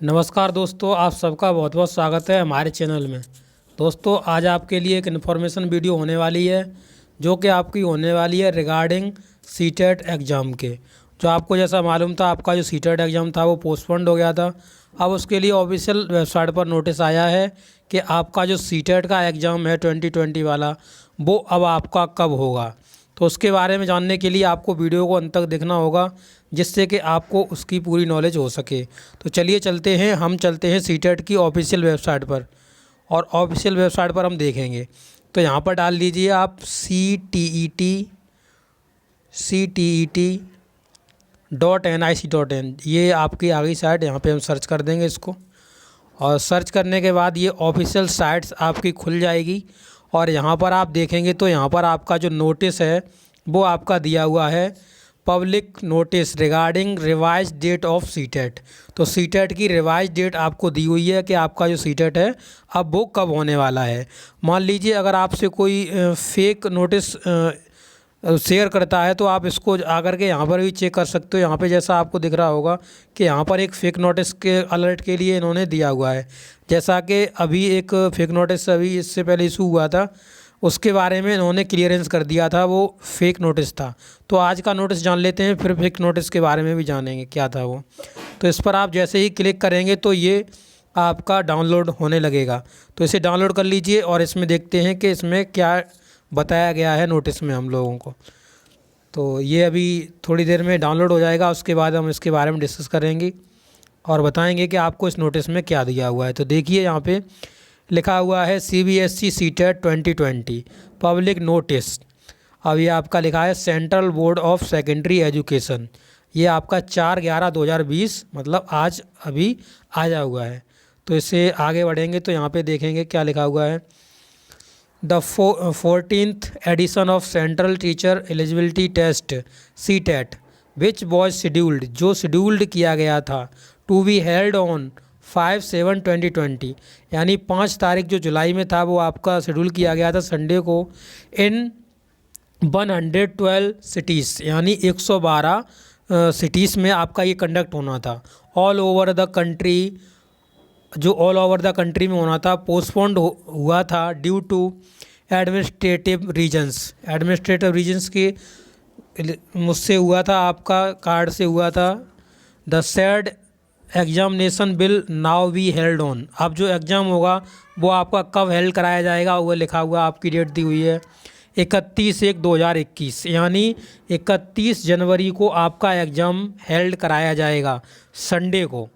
नमस्कार दोस्तों, आप सबका बहुत बहुत स्वागत है हमारे चैनल में। दोस्तों, आज आपके लिए एक इन्फॉर्मेशन वीडियो होने वाली है जो कि आपकी होने वाली है रिगार्डिंग सीटेट एग्ज़ाम के। जो आपको जैसा मालूम था, आपका जो सीटेट एग्ज़ाम था वो पोस्टपोन्ड हो गया था। अब उसके लिए ऑफिशियल वेबसाइट पर नोटिस आया है कि आपका जो सीटेट का एग्ज़ाम है 2020 वाला, वो अब आपका कब होगा। तो उसके बारे में जानने के लिए आपको वीडियो को अंत तक देखना होगा, जिससे कि आपको उसकी पूरी नॉलेज हो सके। तो चलिए हम चलते हैं सीटेट की ऑफिशियल वेबसाइट पर, और ऑफिशियल वेबसाइट पर हम देखेंगे। तो यहाँ पर डाल लीजिए आप CTET.nic.in। ये आपकी आ गई साइट। यहाँ पे हम सर्च कर देंगे इसको, और सर्च करने के बाद ये ऑफिशियल साइट्स आपकी खुल जाएगी। और यहाँ पर आप देखेंगे तो यहाँ पर आपका जो नोटिस है वो आपका दिया हुआ है, public notice regarding revise date of CTET. तो सीटेट की रिवाइज डेट आपको दी हुई है कि आपका जो सीटेट है अब वो कब होने वाला है। मान लीजिए अगर आपसे कोई फेक नोटिस शेयर करता है तो आप इसको आकर के यहाँ पर भी चेक कर सकते हो। यहाँ पे जैसा आपको दिख रहा होगा कि यहाँ पर एक फ़ेक नोटिस के अलर्ट के लिए इन्होंने दिया हुआ है। जैसा कि अभी एक फ़ेक नोटिस अभी इससे पहले इशू हुआ था, उसके बारे में इन्होंने क्लियरेंस कर दिया था, वो फ़ेक नोटिस था। तो आज का नोटिस जान लेते हैं, फिर फ़ेक नोटिस के बारे में भी जानेंगे क्या था वो। तो इस पर आप जैसे ही क्लिक करेंगे तो ये आपका डाउनलोड होने लगेगा। तो इसे डाउनलोड कर लीजिए और इसमें देखते हैं कि इसमें क्या बताया गया है नोटिस में हम लोगों को। तो ये अभी थोड़ी देर में डाउनलोड हो जाएगा, उसके बाद हम इसके बारे में डिस्कस करेंगे और बताएंगे कि आपको इस नोटिस में क्या दिया हुआ है। तो देखिए यहाँ पे लिखा हुआ है CBSE सीटेट 2020 पब्लिक नोटिस। अब ये आपका लिखा है central Board of Secondary education. ये आपका 4/11/2020 मतलब आज अभी आया हुआ है। तो इससे आगे बढ़ेंगे तो यहाँ पे देखेंगे क्या लिखा हुआ है। The 14th edition of Central Teacher Eligibility Test CTET which was scheduled, जो शेड्यूल्ड किया गया था, टू बी हेल्ड ऑन 5/7/2020, यानी 5 तारीख जो जुलाई में था वो आपका शेड्यूल किया गया था संडे को, इन 112 सिटीज़, यानी 112 सिटीज़ में आपका ये कंडक्ट होना था। ऑल ओवर द कंट्री, जो ऑल ओवर द कंट्री में होना था, पोस्टपोन्ड हुआ था ड्यू टू एडमिनिस्ट्रेटिव रीजन्स के मुझसे हुआ था, आपका कार्ड से हुआ था। The said examination will now be held on. अब जो एग्ज़ाम होगा वो आपका कब हेल्ड कराया जाएगा वो लिखा हुआ, आपकी डेट दी हुई है 31/1/2021, यानी 31 जनवरी को आपका एग्ज़ाम हेल्ड कराया जाएगा संडे को।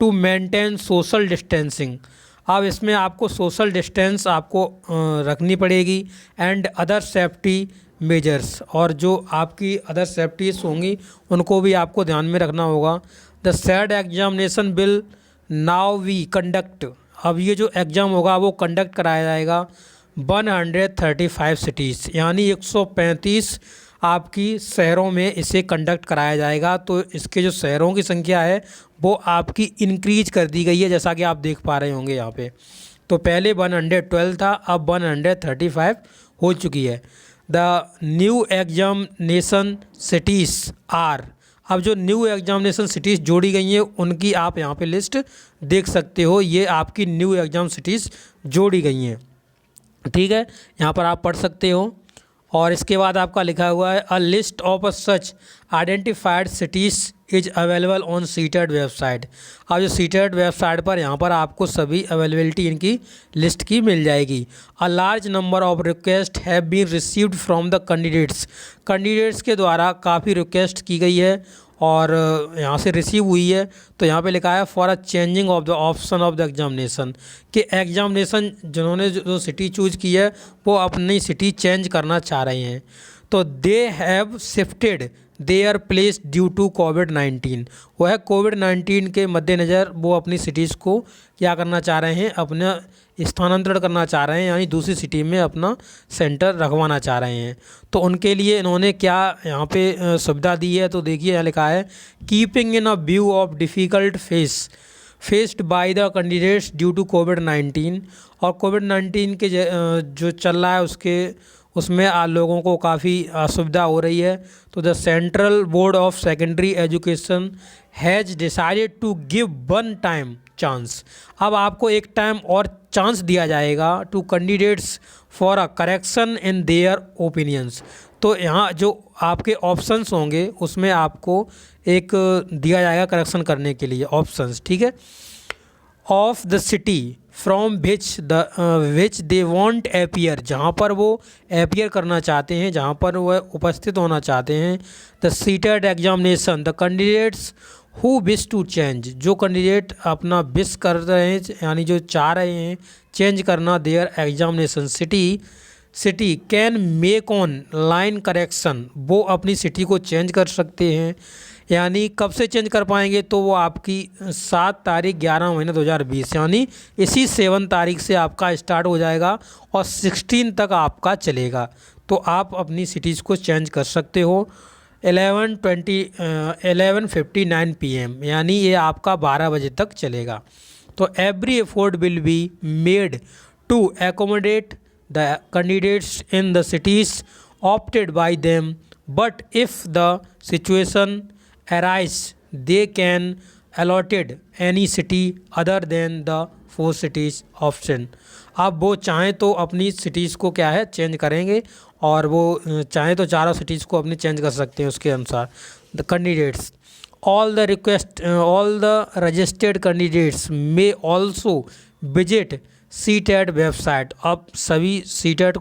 टू मेंटेन सोशल डिस्टेंसिंग, अब इसमें आपको सोशल डिस्टेंस आपको रखनी पड़ेगी, एंड अदर सेफ्टी मेजर्स, और जो आपकी अदर सेफ्टीज होंगी उनको भी आपको ध्यान में रखना होगा। The said examination will now be conduct, अब ये जो एग्ज़ाम होगा वो कंडक्ट कराया जाएगा 135 सिटीज़, यानी 135 आपकी शहरों में इसे कंडक्ट कराया जाएगा। तो इसके जो शहरों की संख्या है वो आपकी इंक्रीज कर दी गई है, जैसा कि आप देख पा रहे होंगे यहाँ पे। तो पहले 112 था, अब 135 हो चुकी है। The new examination cities are, अब जो न्यू एग्जामिनेशन सिटीज़ जोड़ी गई हैं उनकी आप यहाँ पे लिस्ट देख सकते हो। ये आपकी न्यू एग्जाम सिटीज़ जोड़ी गई हैं, ठीक है, यहाँ पर आप पढ़ सकते हो। और इसके बाद आपका लिखा हुआ है a list of such identified cities is available on CTET website. अब जो सीटेट वेबसाइट पर यहाँ पर आपको सभी अवेलेबिलिटी इनकी लिस्ट की मिल जाएगी। A large number of request have been received from the candidates के द्वारा काफ़ी रिक्वेस्ट की गई है और यहाँ से रिसीव हुई है। तो यहाँ पे लिखा है for a changing of the option of the examination, कि एग्जामिनेशन जिन्होंने जो सिटी चूज़ की है वो अपनी सिटी चेंज करना चाह रहे हैं। तो they have shifted their place due to कोविड-19, वह कोविड-19 के मद्देनज़र वो अपनी सिटीज़ को क्या करना चाह रहे हैं, अपना स्थानांतरण करना चाह रहे हैं, यानी दूसरी सिटी में अपना सेंटर रखवाना चाह रहे हैं। तो उनके लिए इन्होंने क्या यहाँ पे सुविधा दी है, तो देखिए यहाँ लिखा है keeping in a view of difficult faced by the candidates due to कोविड-19, और कोविड-19 के जो चल रहा है उसके उसमें लोगों को काफ़ी असुविधा हो रही है। तो the Central Board of Secondary Education has decided to give one time chance. अब आपको एक टाइम और चांस दिया जाएगा to candidates for a correction in their opinions. तो यहाँ जो आपके ऑप्शंस होंगे उसमें आपको एक दिया जाएगा करेक्शन करने के लिए ऑप्शंस, ठीक है। Of the city from which they want appear, जहाँ पर वो एपियर करना चाहते हैं, जहाँ पर वह उपस्थित होना चाहते हैं। The CTET examination the candidates who wish to change, जो कैंडिडेट अपना विश कर रहे हैं यानी जो चाह रहे हैं चेंज करना their examination city can make online correction, वो अपनी सिटी को चेंज कर सकते हैं। यानी कब से चेंज कर पाएंगे, तो वो आपकी 7 तारीख 11 महीना 2020 यानी इसी 7 तारीख से आपका स्टार्ट हो जाएगा और 16 तक आपका चलेगा। तो आप अपनी सिटीज़ को चेंज कर सकते हो 11:59 PM, यानी ये आपका 12 बजे तक चलेगा। तो every effort will be made to accommodate the candidates in the cities opted by them, but if the situation arise they can allotted any city other than the 4 cities option। अब वो चाहें तो अपनी सिटीज़ को क्या है change करेंगे और वो चाहें तो चारों सिटीज़ को अपनी चेंज कर सकते हैं उसके अनुसार। The candidates all the registered candidates may also visit CTET website. अब सभी सीटेट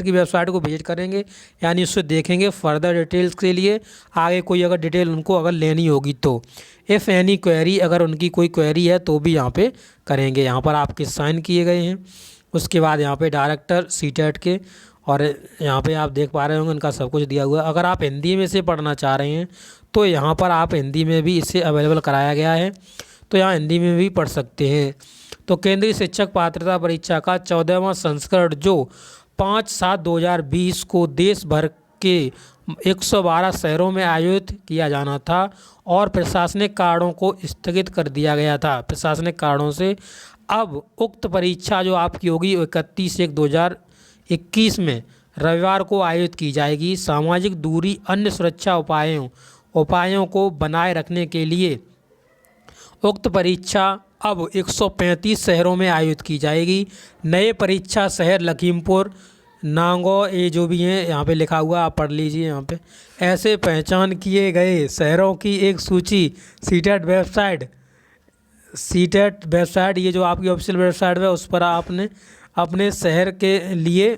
की वेबसाइट को विजिट करेंगे, यानी उससे देखेंगे फर्दर डिटेल्स के लिए आगे कोई अगर डिटेल उनको अगर लेनी होगी तो। इफ़ एनी क्वेरी, अगर उनकी कोई क्वेरी है तो भी यहाँ पे करेंगे। यहाँ पर आपके साइन किए गए हैं। उसके बाद यहाँ पे डायरेक्टर सीटेट के, और यहाँ पे आप देख पा रहे होंगे उनका सब कुछ दिया हुआ है। अगर आप हिंदी में से पढ़ना चाह रहे हैं तो यहाँ पर आप हिंदी में भी इसे अवेलेबल कराया गया है, तो यहाँ हिंदी में भी पढ़ सकते हैं। तो केंद्रीय शिक्षक पात्रता परीक्षा का 14वां संस्करण जो 5/7/2020 को देश भर के 112 शहरों में आयोजित किया जाना था और प्रशासनिक कारणों को स्थगित कर दिया गया था। प्रशासनिक कारणों से अब उक्त परीक्षा जो आपकी होगी 31/1/2021 में रविवार को आयोजित की जाएगी। सामाजिक दूरी अन्य सुरक्षा उपायों को बनाए रखने के लिए उक्त परीक्षा अब 135 शहरों में आयोजित की जाएगी। नए परीक्षा शहर लखीमपुर, नागौर, ये जो भी हैं यहाँ पे लिखा हुआ आप पढ़ लीजिए। यहाँ पे ऐसे पहचान किए गए शहरों की एक सूची सीटेट वेबसाइट ये जो आपकी ऑफिशियल वेबसाइट है उस पर आपने अपने शहर के लिए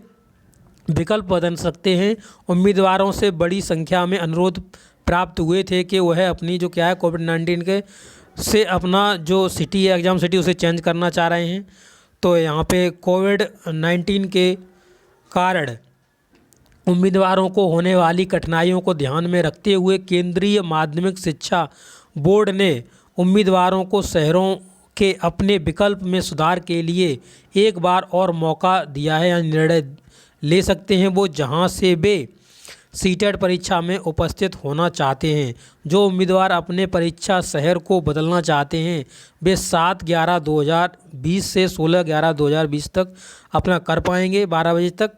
विकल्प बदल सकते हैं। उम्मीदवारों से बड़ी संख्या में अनुरोध प्राप्त हुए थे कि वह अपनी जो क्या है कोविड-19 के से अपना जो सिटी है एग्ज़ाम सिटी उसे चेंज करना चाह रहे हैं। तो यहाँ पे कोविड-19 के कारण उम्मीदवारों को होने वाली कठिनाइयों को ध्यान में रखते हुए केंद्रीय माध्यमिक शिक्षा बोर्ड ने उम्मीदवारों को शहरों के अपने विकल्प में सुधार के लिए एक बार और मौका दिया है, या निर्णय ले सकते हैं वो जहां से वे सीटेट परीक्षा में उपस्थित होना चाहते हैं। जो उम्मीदवार अपने परीक्षा शहर को बदलना चाहते हैं वे 7/11/2020 से 16/11/2020 तक अपना कर पाएंगे। 12 बजे तक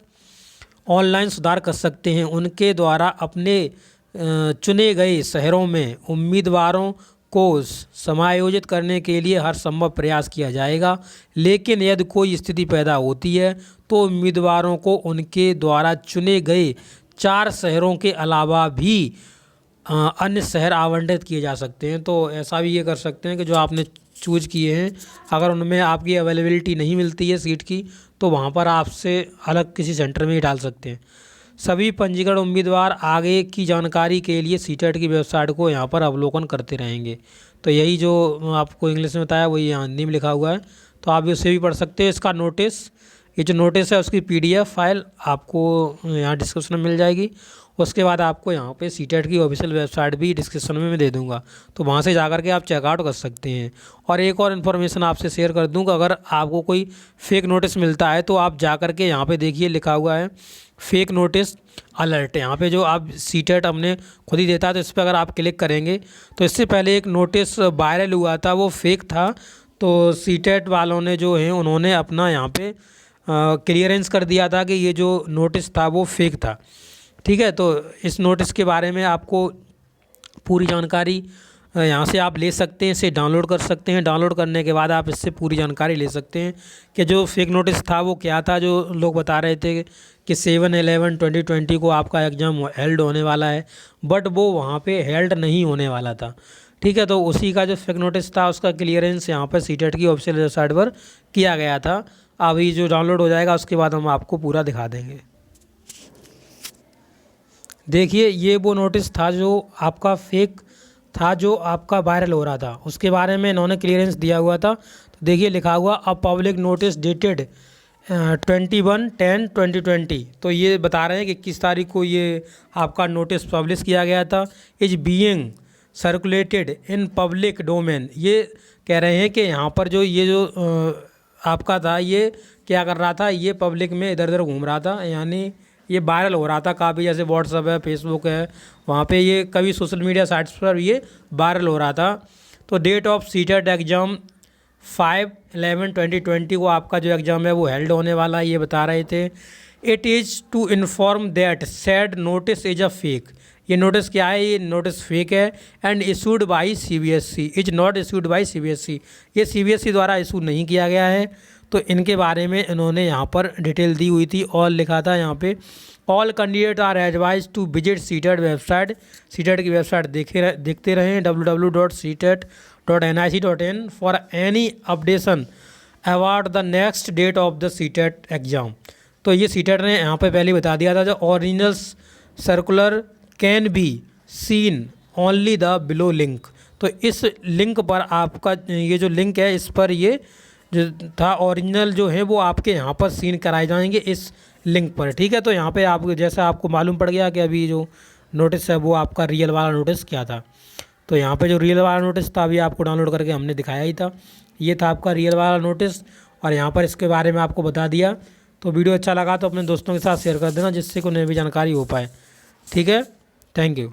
ऑनलाइन सुधार कर सकते हैं। उनके द्वारा अपने चुने गए शहरों में उम्मीदवारों को समायोजित करने के लिए हर संभव प्रयास किया जाएगा, लेकिन यदि कोई स्थिति पैदा होती है तो उम्मीदवारों को उनके द्वारा चुने गए 4 शहरों के अलावा भी अन्य शहर आवंटित किए जा सकते हैं। तो ऐसा भी ये कर सकते हैं कि जो आपने चूज़ किए हैं अगर उनमें आपकी अवेलेबिलिटी नहीं मिलती है सीट की तो वहाँ पर आपसे अलग किसी सेंटर में ही डाल सकते हैं। सभी पंजीकरण उम्मीदवार आगे की जानकारी के लिए सीटेट की वेबसाइट को यहाँ पर अवलोकन करते रहेंगे। तो यही जो आपको इंग्लिश में बताया वही यहाँ हिंदी में लिखा हुआ है, तो आप उसे भी पढ़ सकते हैं। इसका नोटिस, ये जो नोटिस है उसकी PDF फाइल आपको यहाँ डिस्क्रिप्शन में मिल जाएगी। उसके बाद आपको यहाँ पे सीटेट की ऑफिशियल वेबसाइट भी डिस्क्रिप्शन में मैं दे दूँगा, तो वहाँ से जाकर के आप चेकआउट कर सकते हैं। और एक और इन्फॉर्मेशन आपसे शेयर कर दूँ कि अगर आपको कोई फेक नोटिस मिलता है तो आप जाकर के यहाँ पे देखिए लिखा हुआ है फेक नोटिस अलर्ट। यहाँ पे जो आप सीटेट अपने खुद ही देता है, तो इस पर अगर आप क्लिक करेंगे तो इससे पहले एक नोटिस वायरल हुआ था, वो फेक था। तो सीटेट वालों ने जो है उन्होंने अपना यहाँ पे क्लियरेंस कर दिया था कि ये जो नोटिस था वो फेक था। ठीक है, तो इस नोटिस के बारे में आपको पूरी जानकारी यहाँ से आप ले सकते हैं, इसे डाउनलोड कर सकते हैं। डाउनलोड करने के बाद आप इससे पूरी जानकारी ले सकते हैं कि जो फेक नोटिस था वो क्या था। जो लोग बता रहे थे कि 7/11/2020 को आपका एग्ज़ाम हेल्ड होने वाला है, बट वो वहाँ पे हेल्ड नहीं होने वाला था। ठीक है, तो उसी का जो फेक नोटिस था उसका क्लियरेंस यहाँ पर सीटेट की ऑफिशियल वेबसाइट पर किया गया था। अभी जो डाउनलोड हो जाएगा उसके बाद हम आपको पूरा दिखा देंगे। देखिए, ये वो नोटिस था जो आपका फेक था, जो आपका वायरल हो रहा था, उसके बारे में इन्होंने क्लियरेंस दिया हुआ था। तो देखिए लिखा हुआ अ पब्लिक नोटिस डेटेड 21/10/2020। तो ये बता रहे हैं कि किस तारीख को ये आपका नोटिस पब्लिश किया गया था। Is being circulated in public domain. ये कह रहे हैं कि यहाँ पर जो ये जो आपका था ये क्या कर रहा था, ये पब्लिक में इधर उधर घूम रहा था, यानी ये वायरल हो रहा था काफ़ी। जैसे व्हाट्सअप है, फेसबुक है, वहाँ पे ये कभी सोशल मीडिया साइट्स पर ये वायरल हो रहा था। तो डेट ऑफ सीटेट एग्ज़ाम 5/11/2020 को आपका जो एग्ज़ाम है वो हेल्ड होने वाला है, ये बता रहे थे। It is to inform that said notice is a fake. ये नोटिस क्या है, ये नोटिस फेक है। And issued by CBSE, is not issued by CBSE। ये CBSE द्वारा इशू नहीं किया गया है। तो इनके बारे में इन्होंने यहाँ पर डिटेल दी हुई थी और लिखा था यहाँ पे all candidate are advise to visit CTET website. CTET की वेबसाइट देखते रहें www.ctet.nic.in for any updation about the next date of the CTET exam. तो ये सीटेट ने यहाँ पे पहले बता दिया था जो original circular can be seen only the below link. तो इस लिंक पर आपका ये जो लिंक है इस पर ये जो था ओरिजिनल जो है वो आपके यहाँ पर सीन कराए जाएंगे इस लिंक पर। ठीक है, तो यहाँ पे आप जैसा आपको मालूम पड़ गया कि अभी जो नोटिस है वो आपका रियल वाला नोटिस क्या था। तो यहाँ पे जो रियल वाला नोटिस था अभी आपको डाउनलोड करके हमने दिखाया ही था, ये था आपका रियल वाला नोटिस और यहाँ पर इसके बारे में आपको बता दिया। तो वीडियो अच्छा लगा तो अपने दोस्तों के साथ शेयर कर देना जिससे कि उन्हें भी जानकारी हो पाए। ठीक है, थैंक यू।